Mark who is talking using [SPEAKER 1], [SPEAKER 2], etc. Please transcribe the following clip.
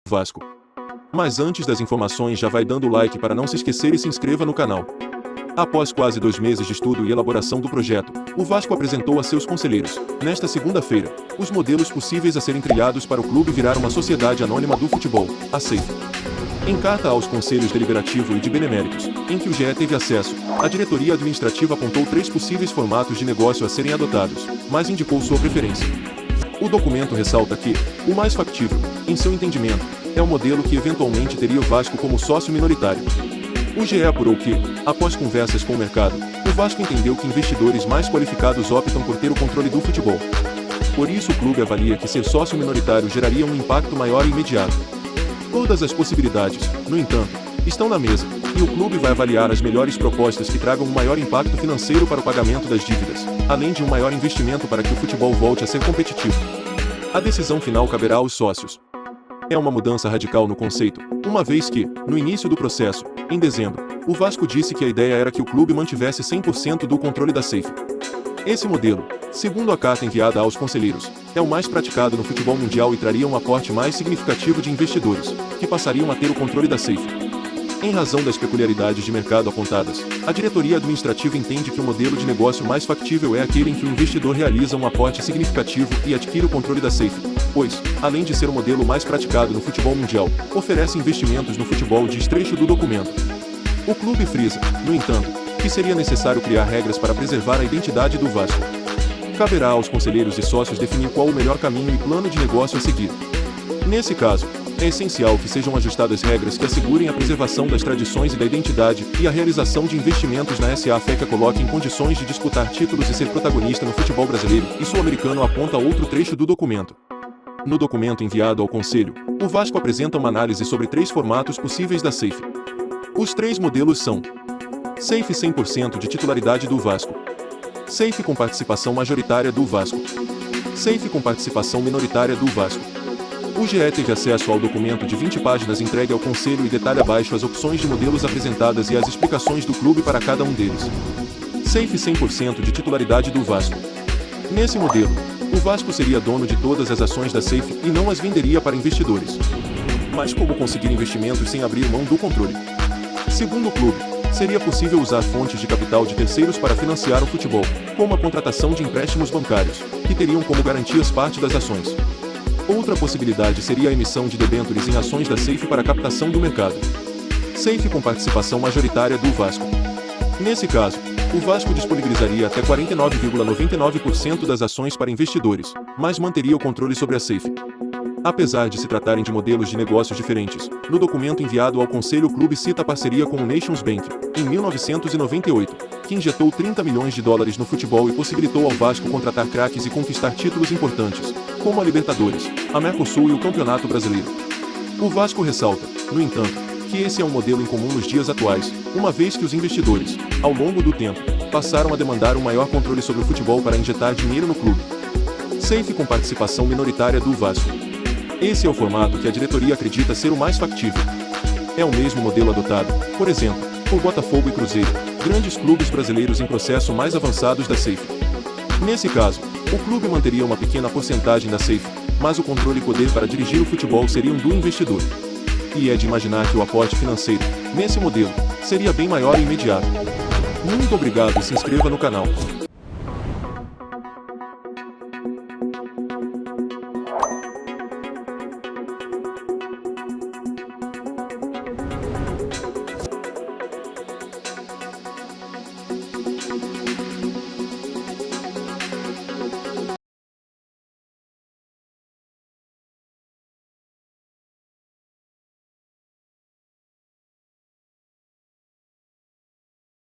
[SPEAKER 1] Vasco. Mas antes das informações, já vai dando o like para não se esquecer e se inscreva no canal. Após quase 2 meses de estudo e elaboração do projeto, o Vasco apresentou a seus conselheiros, nesta segunda-feira, os modelos possíveis a serem trilhados para o clube virar uma sociedade anônima do futebol, a SAFE. Em carta aos Conselhos Deliberativo e de Beneméritos, em que o GE teve acesso, a diretoria administrativa apontou 3 possíveis formatos de negócio a serem adotados, mas indicou sua preferência. O documento ressalta que, o mais factível, em seu entendimento, é o modelo que eventualmente teria o Vasco como sócio minoritário. O GE apurou que, após conversas com o mercado, o Vasco entendeu que investidores mais qualificados optam por ter o controle do futebol. Por isso o clube avalia que ser sócio minoritário geraria um impacto maior e imediato. Todas as possibilidades, no entanto, estão na mesa, e o clube vai avaliar as melhores propostas que tragam um maior impacto financeiro para o pagamento das dívidas, além de um maior investimento para que o futebol volte a ser competitivo. A decisão final caberá aos sócios. É uma mudança radical no conceito, uma vez que, no início do processo, em dezembro, o Vasco disse que a ideia era que o clube mantivesse 100% do controle da SAFE. Esse modelo, segundo a carta enviada aos conselheiros, é o mais praticado no futebol mundial e traria um aporte mais significativo de investidores, que passariam a ter o controle da SAFE. Em razão das peculiaridades de mercado apontadas, a diretoria administrativa entende que o modelo de negócio mais factível é aquele em que o investidor realiza um aporte significativo e adquire o controle da SAFE, pois, além de ser o modelo mais praticado no futebol mundial, oferece investimentos no futebol, diz trecho do documento. O clube frisa, no entanto, que seria necessário criar regras para preservar a identidade do Vasco. Caberá aos conselheiros e sócios definir qual o melhor caminho e plano de negócio a seguir. Nesse caso, é essencial que sejam ajustadas regras que assegurem a preservação das tradições e da identidade e a realização de investimentos na SA FECA coloque em condições de disputar títulos e ser protagonista no futebol brasileiro e sul-americano, aponta outro trecho do documento. No documento enviado ao Conselho, o Vasco apresenta uma análise sobre 3 formatos possíveis da SAFE. Os 3 modelos são: SAFE 100% de titularidade do Vasco, SAFE com participação majoritária do Vasco, SAFE com participação minoritária do Vasco. O GE teve acesso ao documento de 20 páginas entregue ao Conselho e detalha abaixo as opções de modelos apresentadas e as explicações do clube para cada um deles. SAFE 100% de titularidade do Vasco. Nesse modelo, o Vasco seria dono de todas as ações da SAFE e não as venderia para investidores. Mas como conseguir investimentos sem abrir mão do controle? Segundo o clube, seria possível usar fontes de capital de terceiros para financiar o futebol, como a contratação de empréstimos bancários, que teriam como garantias parte das ações. Outra possibilidade seria a emissão de debêntures em ações da SAFE para captação do mercado. SAFE com participação majoritária do Vasco. Nesse caso, o Vasco disponibilizaria até 49,99% das ações para investidores, mas manteria o controle sobre a SAFE. Apesar de se tratarem de modelos de negócios diferentes, no documento enviado ao Conselho o clube cita a parceria com o Nations Bank, em 1998, que injetou 30 milhões de dólares no futebol e possibilitou ao Vasco contratar craques e conquistar títulos importantes, como a Libertadores, a Mercosul e o Campeonato Brasileiro. O Vasco ressalta, no entanto, que esse é um modelo incomum nos dias atuais, uma vez que os investidores, ao longo do tempo, passaram a demandar um maior controle sobre o futebol para injetar dinheiro no clube. SAFE com participação minoritária do Vasco. Esse é o formato que a diretoria acredita ser o mais factível. É o mesmo modelo adotado, por exemplo, por Botafogo e Cruzeiro, grandes clubes brasileiros em processo mais avançados da SAFE. Nesse caso, o clube manteria uma pequena porcentagem da SAFE, mas o controle e poder para dirigir o futebol seriam do investidor. E é de imaginar que o aporte financeiro, nesse modelo, seria bem maior e imediato. Muito obrigado e se inscreva no canal.